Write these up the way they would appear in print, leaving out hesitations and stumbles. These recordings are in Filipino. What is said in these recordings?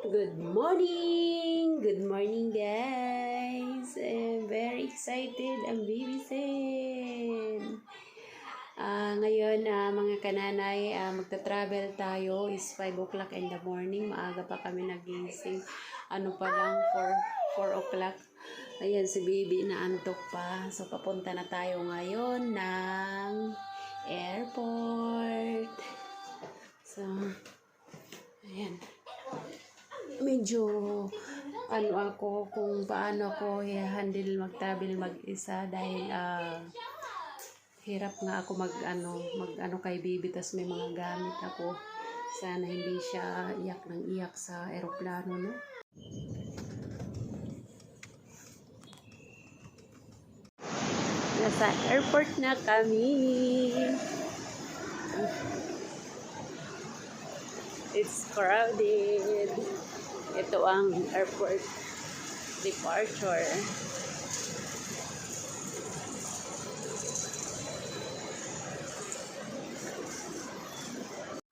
Good morning! Good morning, guys! I'm very excited. I'm baby Sen. Ngayon, mga kananay, magta-travel tayo. It's 5 o'clock in the morning. Maaga pa kami nagising. Ano pa lang, 4 o'clock. Ayan, si baby na antok pa. So, papunta na tayo ngayon ng airport. So, ayan. Medyo ako kung paano ako i-handle mag-travel mag-isa dahil hirap nga ako mag kay baby, tas may mga gamit ako. Sana hindi siya iyak ng iyak sa eroplano, no? Nasa airport na kami. It's crowded. Ito ang airport departure.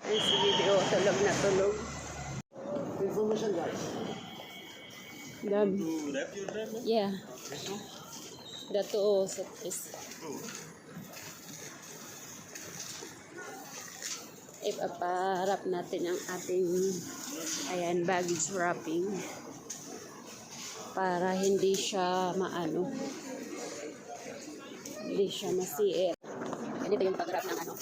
Ay, si video, tulog na tulog. Information, guys. Dami. To wrap your wrap, no? Yeah. Dato sa is. Ipaparap natin ang ating baggage wrapping para hindi siya hindi siya masiir. Ganito yung pag-wrap ng bag.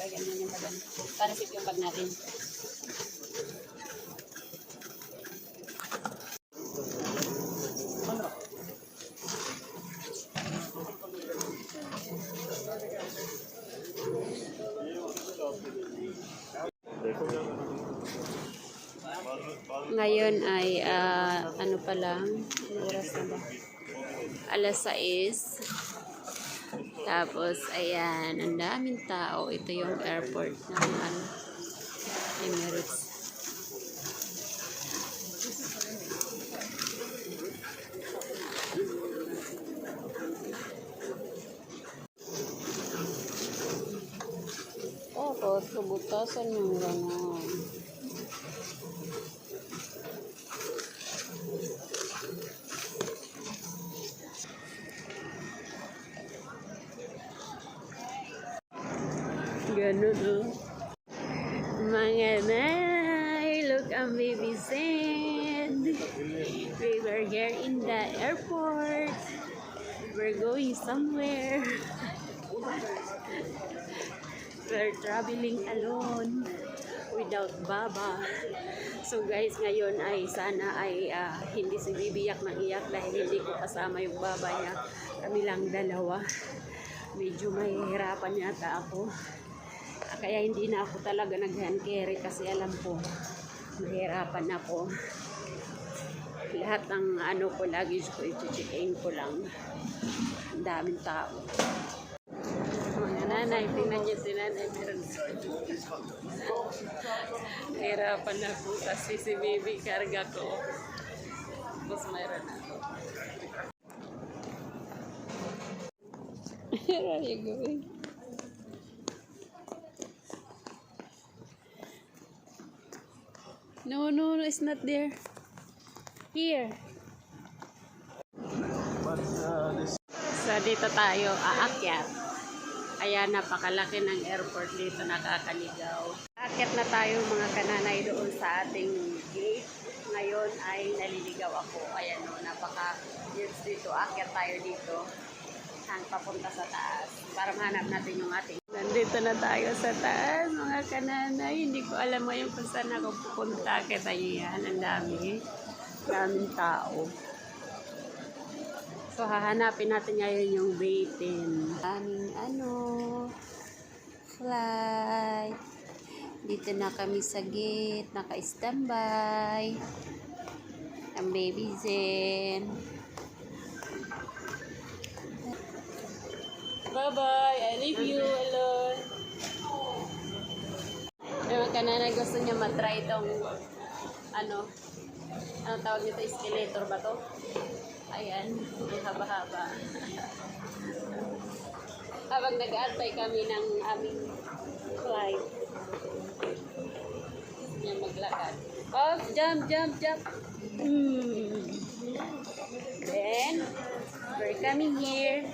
Ganyan yung bag. Para safe yung bag natin. Ngayon ay ano pa lang, oras na ba? Alas 6. Tapos, ayan, ang daming tao. Ito yung airport ng Emirates. Tapos, subutasan yung gano'n. Ganun, oh. Mga nay, look ang baby Sen. We were here in the airport. We're going somewhere. We're traveling alone without Baba. So guys, ngayon ay sana ay hindi si baby iyak ng iyak dahil hindi ko kasama yung Baba niya. Kami lang dalawa. Medyo mahihirapan yata ako. Kaya hindi na ako talaga nag-hand carry kasi alam ko mahirapan ako. Lahat ng ko, luggage ko, i-check-in ko lang. Ang daming tao. Mga nanay, tingnan niyo si nanay, meron hirapan ako kasi si baby karga ko. Tapos mayroon ako. Where are you going? No, it's not there. Here. So, dito tayo aakyat. Ayan, napakalaki ng airport dito, nakakaligaw. Aakyat na tayo mga kananay doon sa ating gate. Ngayon ay naliligaw ako. Ayan o, napaka-huge dito. Aakyat tayo dito. Papunta sa taas. Para mahanap natin yung ating. Nandito na tayo sa taas, mga kananay. Hindi ko alam ngayon kung saan ako pupunta. Kita nyo yan, ang daming tao. So, hahanapin natin ngayon yung waiting. Daming flight. Dito na kami sa gate. Naka-standby. Ang baby Zen. Bye-bye. I love you, Alon. Ewan ka na gusto niya matry itong ano tawag nito, escalator ba to? Ayan, ang haba-haba. Habang nag-aantay kami ng aming flight. Niya maglakad. Oh, jump, jump, jump. Then, we're coming here.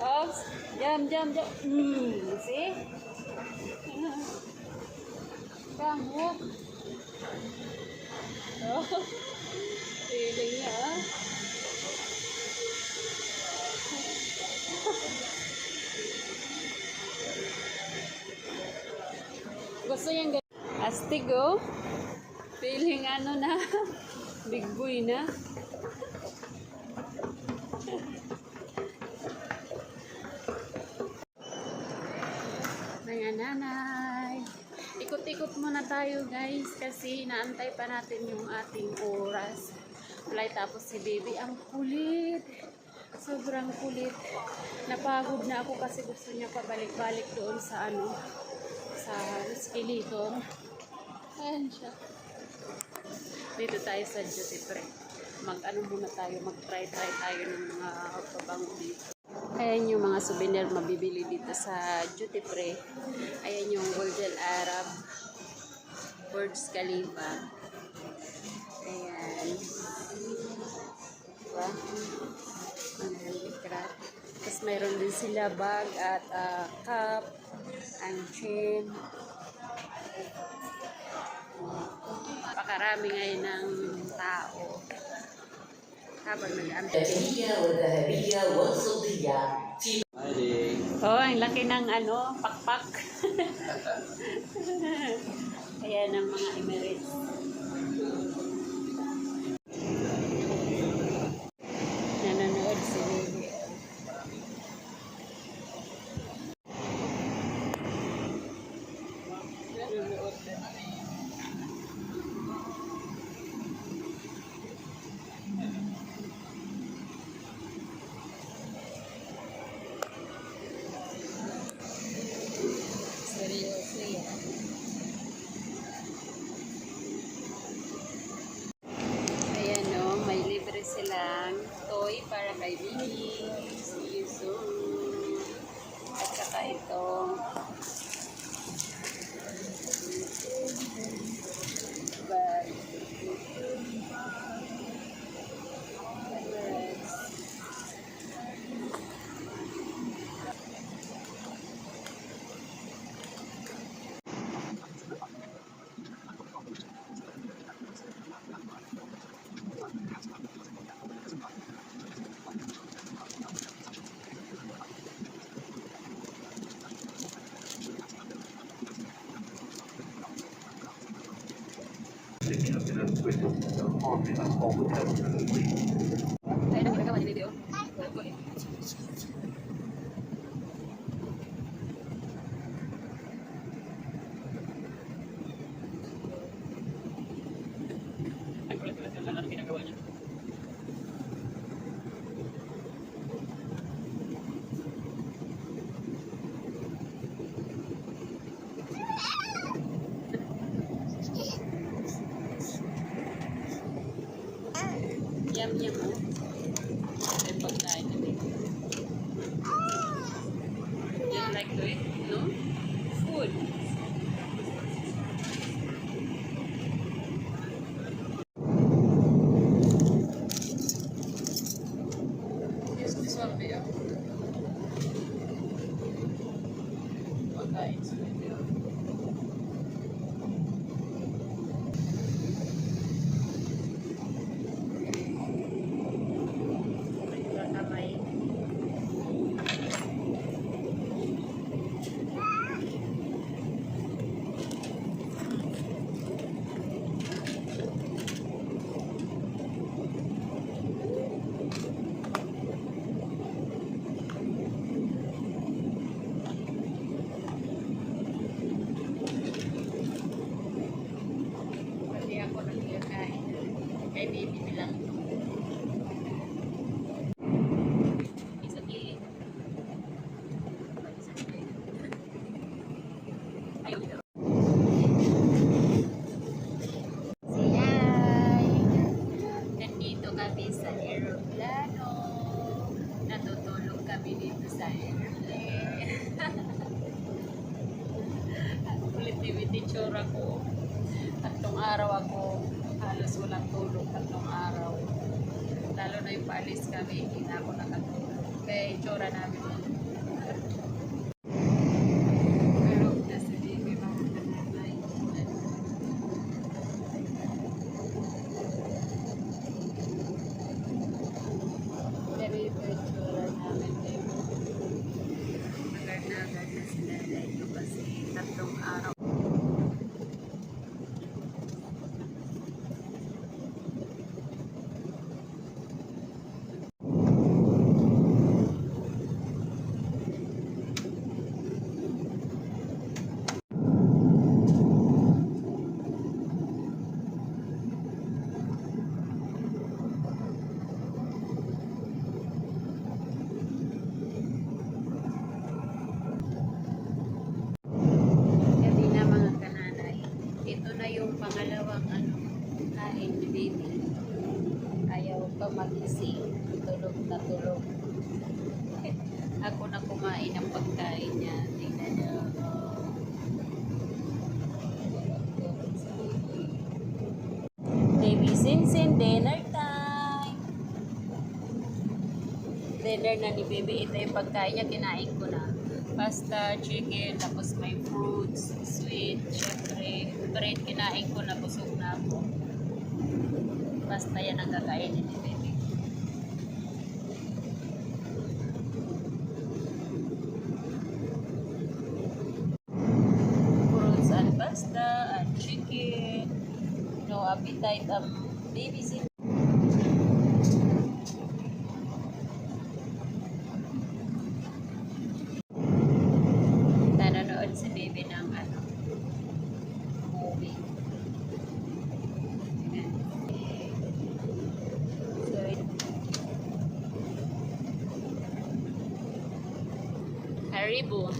Oh, jump, jump, jump. See? Kamu. Oh, feeling niya. Gusto niyang astig, oh. Feeling ano na, big boy na. Mga nanay. Ikot-ikot muna tayo, guys, kasi naantay pa natin yung ating oras. Flight, tapos si baby, ang kulit. Sobrang kulit. Napagod na ako kasi gusto niya pabalik-balik doon sa ano, sa escalator. Ayan siya. Dito tayo sa duty free. Mag-ano muna tayo, mag-try tayo ng mga pabango dito. Ayan yung mga souvenir mabibili dito sa duty free. Ayan yung Golden Arab, Burj Khalifa. Ayan. Diba? Ang handicraft. Tapos mayroon din sila bag at cup, ang chain. Pakarami ngayon ng tao. Habang nag-aantay. Oh, ang laki ng ano, pakpak. Ayan ang mga Emirates. Nanonood si Lily. Nanonood na. Seryoso yan. Ayan o, may libre silang toy para kay Bibi. See you soon. At saka ito. Bag. Ayan ang ginagawa ni Bibi, oh. Kulit. Ang kulit-kulit lang ang ginagawa niya. Yum, yum, oh. Ay, pagkain na din. Sa airplane. Ulit yung itsura ko. Tatlong araw ako, halos walang tulog. Tatlong araw. Lalo na yung paalis kami, hindi na ako nakatulog. Kaya itsura namin. Pero nasa baby, mga kananay. Pero ito itsura namin. Agad na sila dahil kasi tatlong araw. Gabi na mga kananay. Ito na yung pangalawang kain ni baby. Ayaw pa magising. Tulog na tulog. Ako na kumain ng pagkain niya. Tingnan niyo. Baby Sinsin, dinner time. Dinner na ni baby. Ito yung pagkain niya. Kinain ko na. Pasta, chicken, tapos may fruits, sweet, syempre, bread, kinain ko na, busog na ako. Basta yan ang kakainin ni baby. Fruits and pasta and chicken. No appetite ang baby sin. Nanonood si baby ng movie. Ayan. So, Haribo.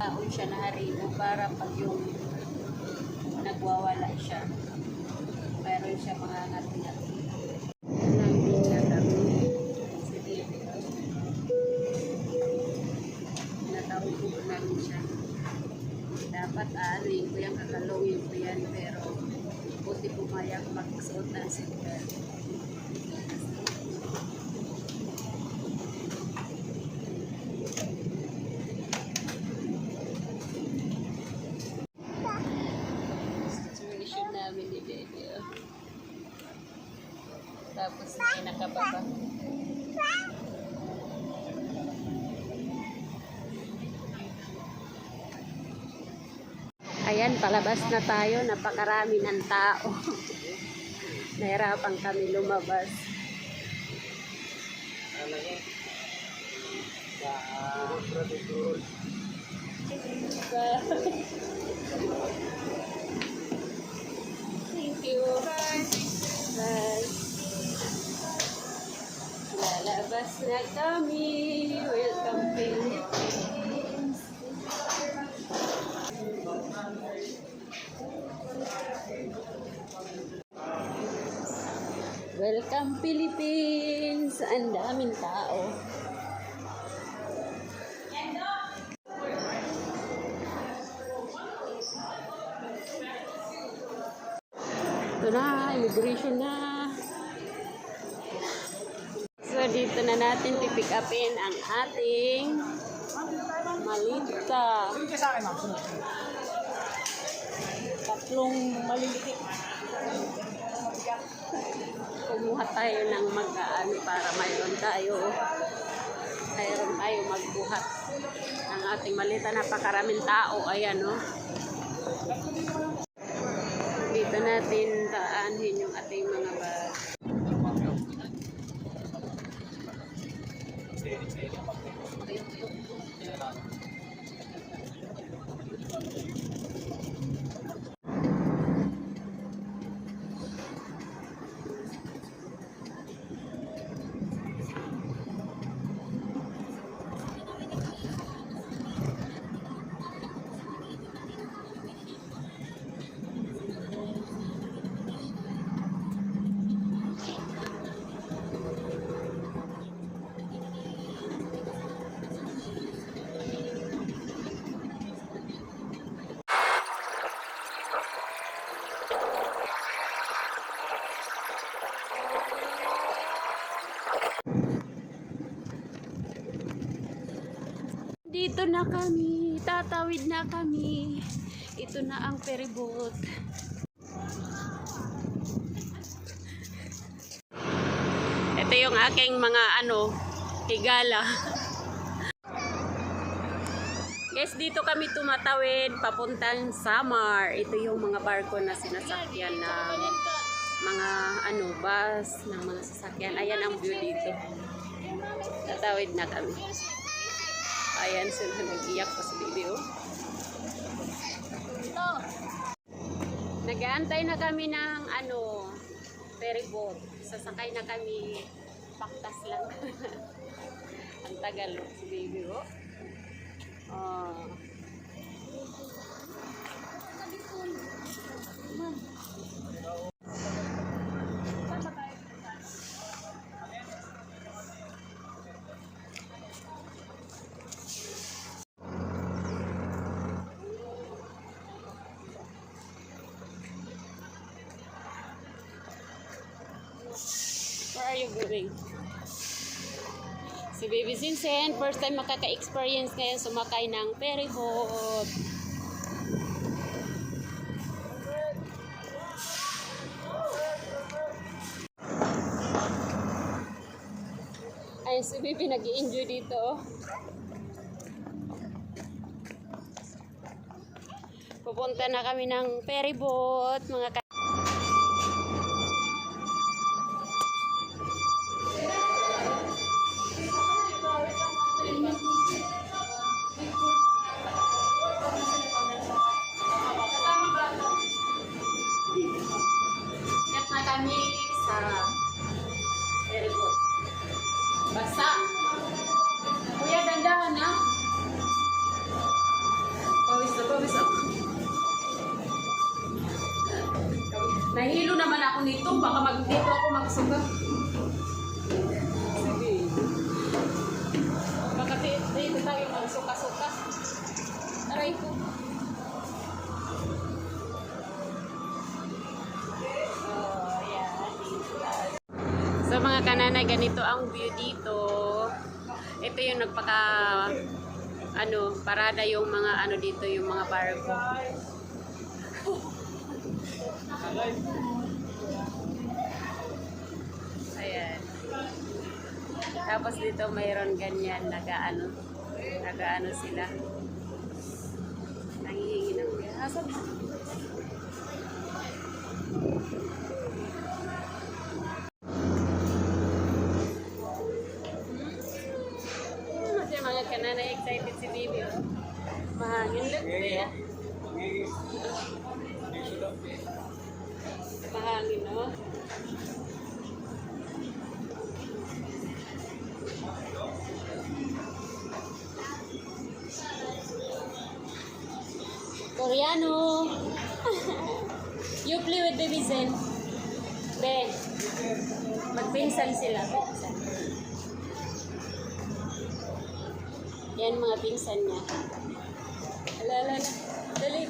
Taon siya na Haribo para pag yung nagwawala siya. Meron siya mga ngati-ngati. Lang din na kami. Si baby. Nataupo lang siya. Dapat aling ko yung kakalawin ko yan, pero buti pumayag magsuot ng seatbelt. Situation namin ni baby. Tapos may nakababa. Ayan, palabas na tayo. Napakarami ng tao. Nahirapan kami lumabas. Thank you. Bye. Lalabas na kami. Welcome Philippines. Welcome Philippines! Ang daming tao. Ito na, immigration na. So, dito na natin pipick upin ang ating malita. Tatlong maliliit. Kumuha tayo ng mag-aano para mayroon tayo magbuhat ng ating malita. Napakaraming tao. Ayan, no? Dito natin daanin yung ating mga bag. Dito na kami, tatawid na kami. Ito na ang ferry boat. Ito yung aking mga higala. Guys, dito kami tumatawid papuntang Samar. Ito yung mga barko na sinasakyan ng mga bus, ng mga sasakyan. Ayan ang view dito. Tatawid na kami. Ayan sila, nag-iyak pa si baby, oh. Nag-aantay na kami ng ferry boat. Sasakay na kami, paktas lang. Ang tagal, oh, si baby, oh. Oh. Where are you going? Si Baby Vincent, first time makaka-experience ngayon sumakay ng ferry boat. Ay, si Baby nag-i-enjoy dito. Pupunta na kami ng ferry boat, mga kami sa ferry boat. Basta. Kuya, dandahan na. Pawis ako. Nahilo naman ako nito. Baka dito ako magsuga. Sige. Baka dito tayo magsuka-suka. Aray ko. So mga kananay, ganito ang view dito. Ito yung parada yung mga dito, yung mga barko. Ayan. Tapos dito mayroon ganyan, nagaano sila. Nangihingi ng gas. Mga kananay, excited si baby, oh. Mahangin lang siya. Mahangin, oh. Koreano. You play with baby Zen. Be. Magpinsan sila. Yan mga pinsan niya. Alala na. Dali.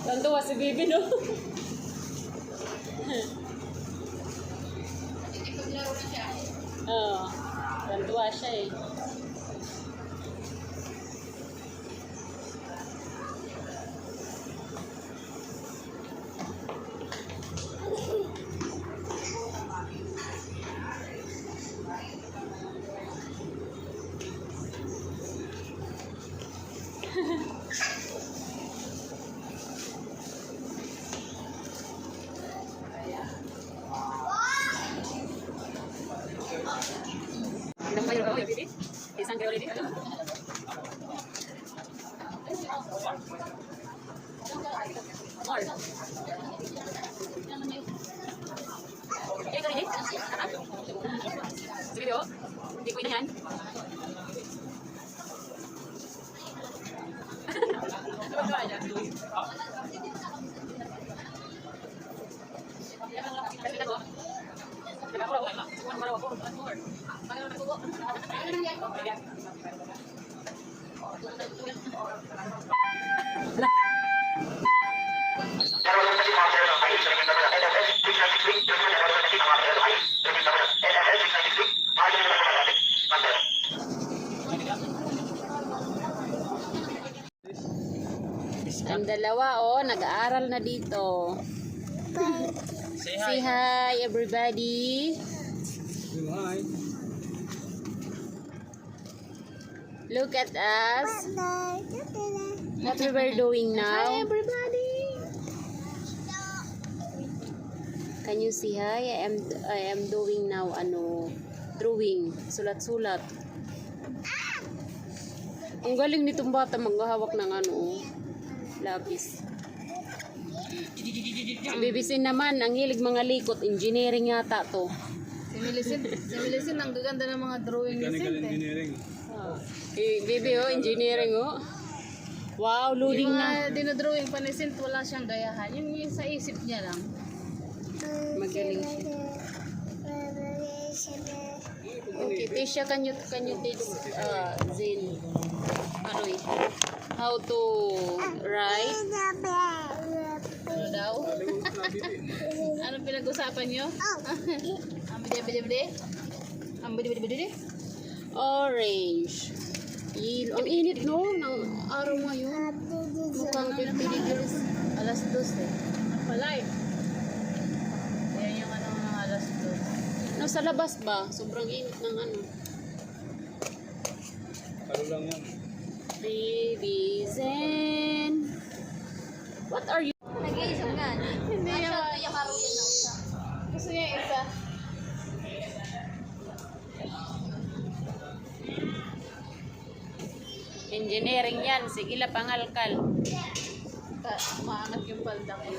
Tantuwa si baby, no? Oo. Tantuwa siya eh. Isang kayo ulit. Sige po. Hindi ko yan. dalawa, oh, nag-aaral na dito. Say hi, everybody. Hi. Look at us. What we were doing now. Hi everybody. Can you say hi? I am doing now drawing, sulat-sulat. Ang galing nitong bata maghahawak ng lapis. Si Bibisin naman, ang hilig mga likot, engineering yata to. Si Millicent, ang gaganda ng mga drawing ni Sint. Engineering. Baby, engineering, Wow, loading Yung na. mga dinodrawing pa ni Sint, wala siyang gayahan. Yung sa isip niya lang. Magaling siya. Okay, Tisha, can you teach Zin how to write? Ano daw? Anong pinag-usapan niyo? Ang bide-bide-bide? Ang bide-bide-bide? Orange. Yellow. Ang init, no? Ng araw ngayon. Mukhang 50 degrees. Alas 2 eh. Wala eh. Yan yung ng alas 2. Nasa labas ba? Sobrang init ng Ano lang yan. Baby Zen. What are you? Nag-iisip nga. Hindi yung karuyan na isa. Gusto niya yung isa. Engineering yan. Sige la, pangalkal. Maangat yung palda ko.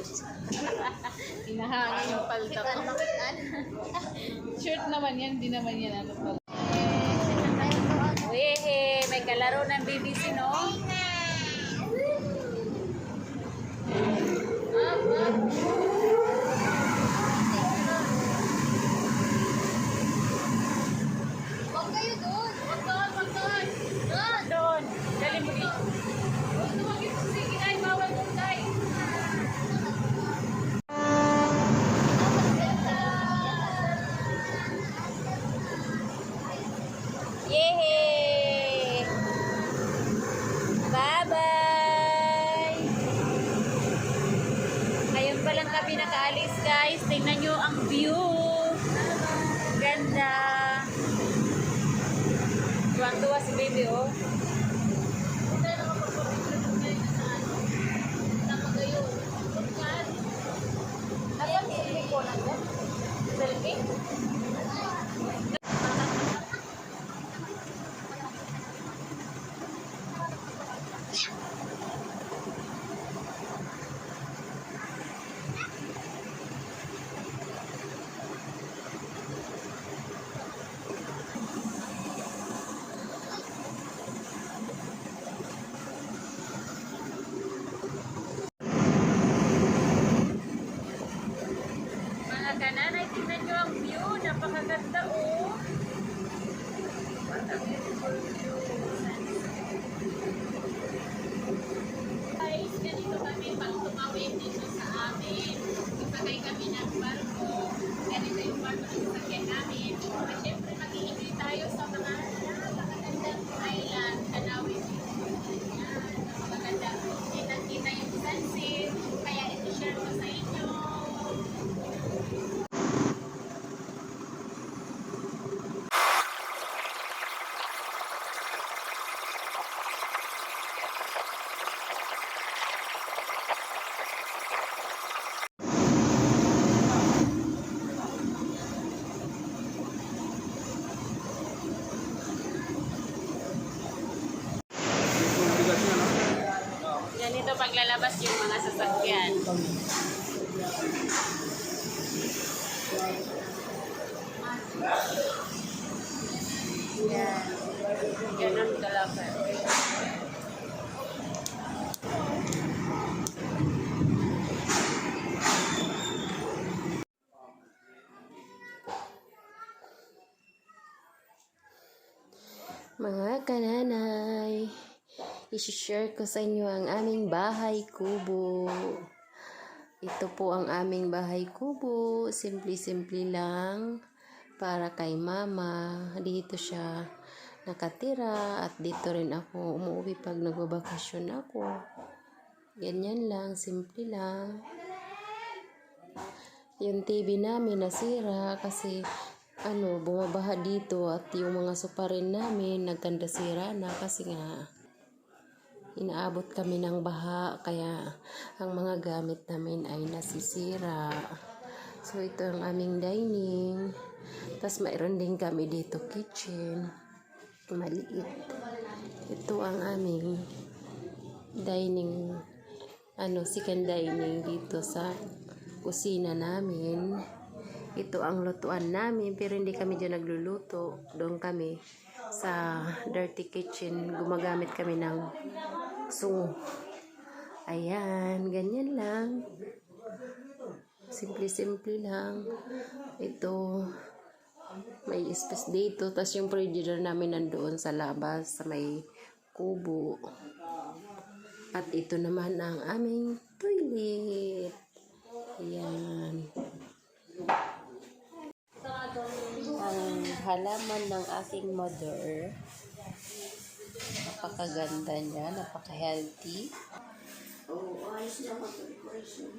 Hinahangin yung palda ko. Shirt naman yan, di naman yan ano pala. Wehe, may kalaro ng BBC, no? Huwag kayo doon! Huwag doon! Huwag doon! Doon. Dali mo dito. Huwag doon! Sige, ay, bawal doon, tay! Yehey! Bye-bye! Ngayon pa lang kami nakaalis, guys. Tingnan nyo ang view. Ganda. Tuwang-tuwa si baby, oh. Selfie? Mga kananay, tingnan nyo ang view. Napakaganda, oh. What a beautiful view. Guys, ganito kami pag tumawid dito sa amin. Isakay kami ng barko. Ganito yung barko na sasakyan namin. At syempre, mag-i-enjoy tayo sa mga napakagandang island. Tanawin dito. Yan. Napakaganda. Kita-kita yung sunset. Kaya ito-share ko sa inyo. Ganito paglalabas yung mga sasakyan. Yan. Ganun kalapit. Mga kananay, i-share ko sa inyo ang aming bahay kubo. Ito po ang aming bahay kubo. Simple-simple lang para kay mama. Dito siya nakatira at dito rin ako umuwi pag nagbabakasyon ako. Ganyan lang, simple lang. Yung TV namin nasira kasi bumabaha dito at yung mga suparin namin nagkandasira na kasi nga inaabot kami ng baha kaya ang mga gamit namin ay nasisira. So ito ang aming dining. Tapos mayroon din kami dito kitchen. Maliit. Ito ang aming dining, second dining dito sa kusina namin. Ito ang lutuan namin pero hindi kami dyan nagluluto. Doon kami sa dirty kitchen. Gumagamit kami ng sungo. Ayan, ganyan lang. Simple-simple lang. Ito, may space dito. Tapos yung frigidaire namin nandoon sa labas, sa may kubo. At ito naman ang aming toilet. Ayan. Ang halaman ng aking mother. Napakaganda niya. Napaka-healthy. Oh, ayos na mag-decoration.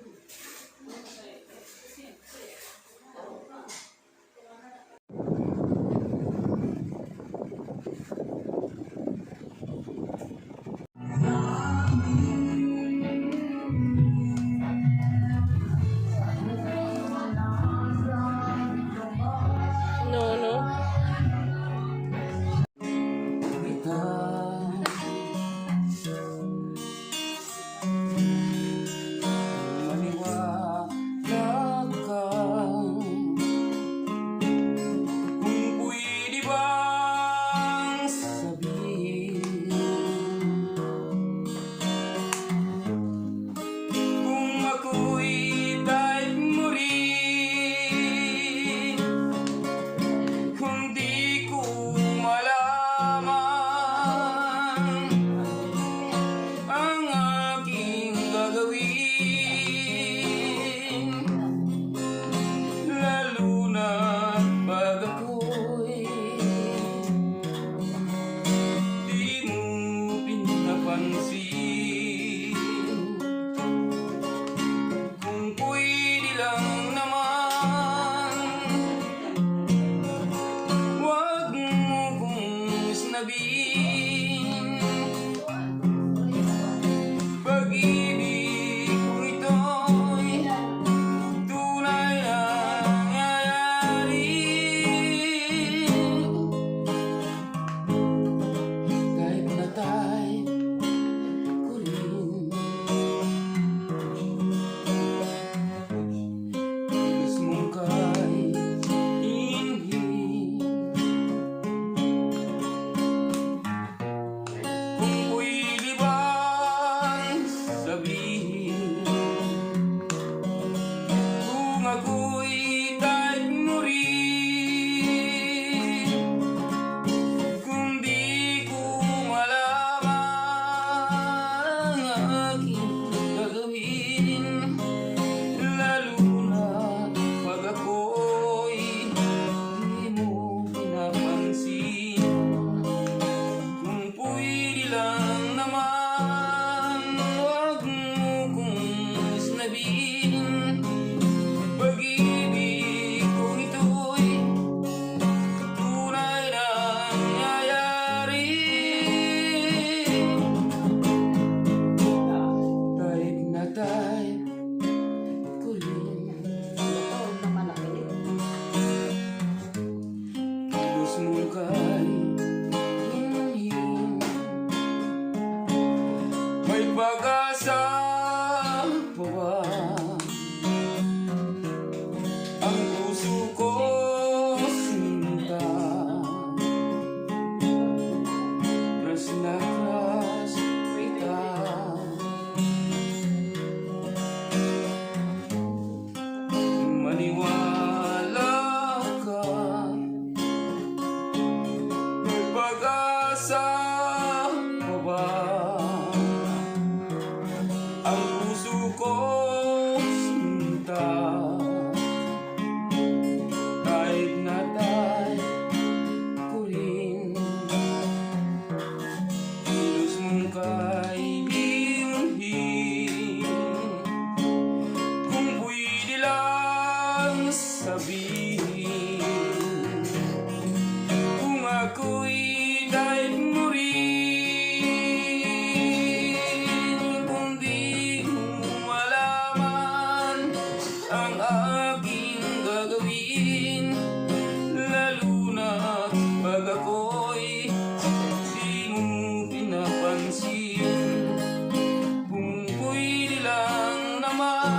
sabihin kung ako'y daig mo rin, kung di mo malaman ang aking gagawin, lalo na pag ako'y di mo pinapansin. Kung pwede lang naman